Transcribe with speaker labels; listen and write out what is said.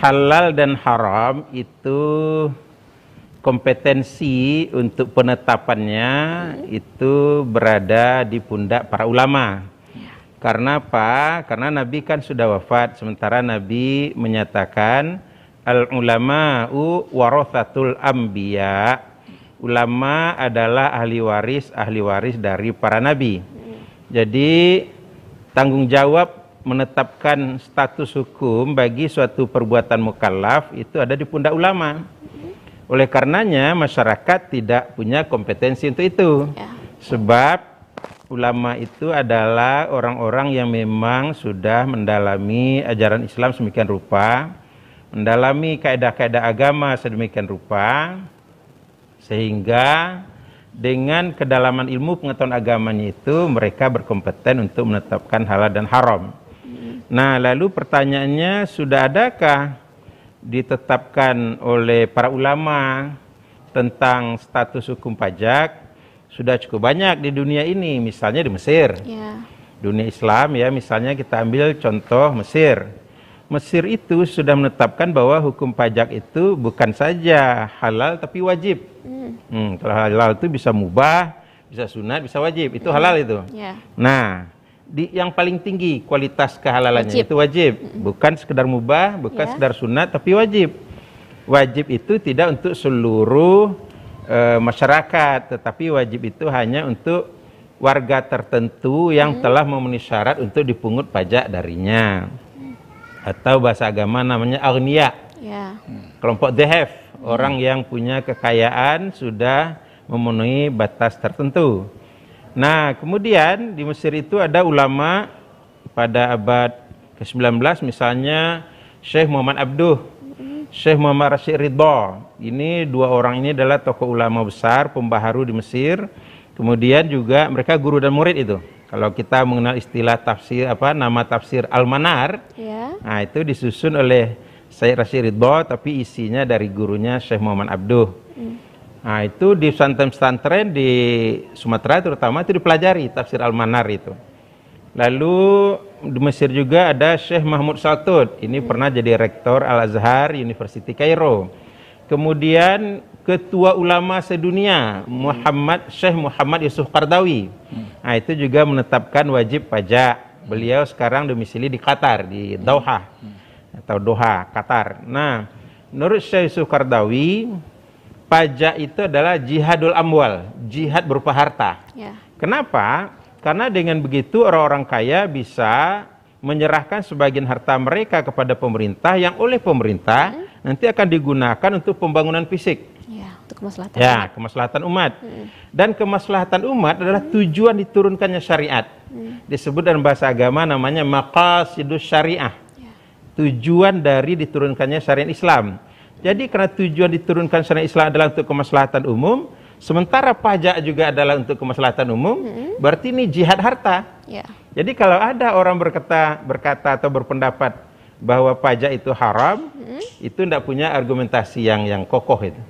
Speaker 1: halal dan haram itu kompetensi untuk penetapannya itu berada di pundak para ulama. Karena apa? Karena Nabi kan sudah wafat, sementara Nabi menyatakan al-ulama'u warathatul anbiya. Ulama adalah ahli waris dari para nabi. Jadi tanggung jawab menetapkan status hukum bagi suatu perbuatan mukallaf itu ada di pundak ulama. Oleh karenanya masyarakat tidak punya kompetensi untuk itu. Sebab ulama itu adalah orang-orang yang memang sudah mendalami ajaran Islam sedemikian rupa, mendalami kaidah-kaidah agama sedemikian rupa, sehingga dengan kedalaman ilmu pengetahuan agamanya itu mereka berkompeten untuk menetapkan halal dan haram. Nah, lalu pertanyaannya, sudah adakah ditetapkan oleh para ulama tentang status hukum pajak? Sudah cukup banyak di dunia ini, misalnya di Mesir. Dunia Islam ya, misalnya kita ambil contoh Mesir. Mesir itu sudah menetapkan bahwa hukum pajak itu bukan saja halal tapi wajib. Kalau halal itu bisa mubah, bisa sunat, bisa wajib. Itu halal itu. Nah, yang paling tinggi kualitas kehalalannya itu wajib. Bukan sekedar mubah, bukan sekedar sunat, tapi wajib. Wajib itu tidak untuk seluruh masyarakat, tetapi wajib itu hanya untuk warga tertentu yang telah memenuhi syarat untuk dipungut pajak darinya. Atau bahasa agama namanya aghnia, kelompok dhehef, orang yang punya kekayaan sudah memenuhi batas tertentu. Nah, kemudian di Mesir itu ada ulama pada abad ke-19, misalnya Syekh Muhammad Abduh, Syekh Muhammad Rashid Ridha. Ini dua orang ini adalah tokoh ulama besar, pembaharu di Mesir. Kemudian juga mereka guru dan murid itu. Kalau kita mengenal istilah tafsir nama tafsir Al-Manar, nah itu disusun oleh Syekh Rashid Ridha, tapi isinya dari gurunya Syekh Muhammad Abduh. Nah itu di pesantren-pesantren di Sumatera terutama itu dipelajari tafsir Al-Manar itu. Lalu di Mesir juga ada Syekh Mahmud Saltud, ini pernah jadi rektor Al-Azhar University Kairo. Kemudian ketua ulama sedunia Syekh Muhammad Yusuf Qaradawi. Nah itu juga menetapkan wajib pajak. Beliau sekarang domisili di Qatar, di Doha atau Doha, Qatar. Nah, menurut Syekh Yusuf Qaradawi, pajak itu adalah jihadul amwal, jihad berupa harta. Kenapa? Karena dengan begitu orang-orang kaya bisa menyerahkan sebagian harta mereka kepada pemerintah yang oleh pemerintah nanti akan digunakan untuk pembangunan fisik.
Speaker 2: Untuk kemaslahatan
Speaker 1: umat. Kemaslahatan umat. Dan kemaslahatan umat adalah tujuan diturunkannya syariat. Disebut dalam bahasa agama namanya maqasidus syariah. Tujuan dari diturunkannya syariat Islam. Jadi karena tujuan diturunkan syariat Islam adalah untuk kemaslahatan umum, sementara pajak juga adalah untuk kemaslahatan umum, berarti ini jihad harta. Jadi kalau ada orang berkata atau berpendapat bahwa pajak itu haram, itu tidak punya argumentasi yang kokoh itu.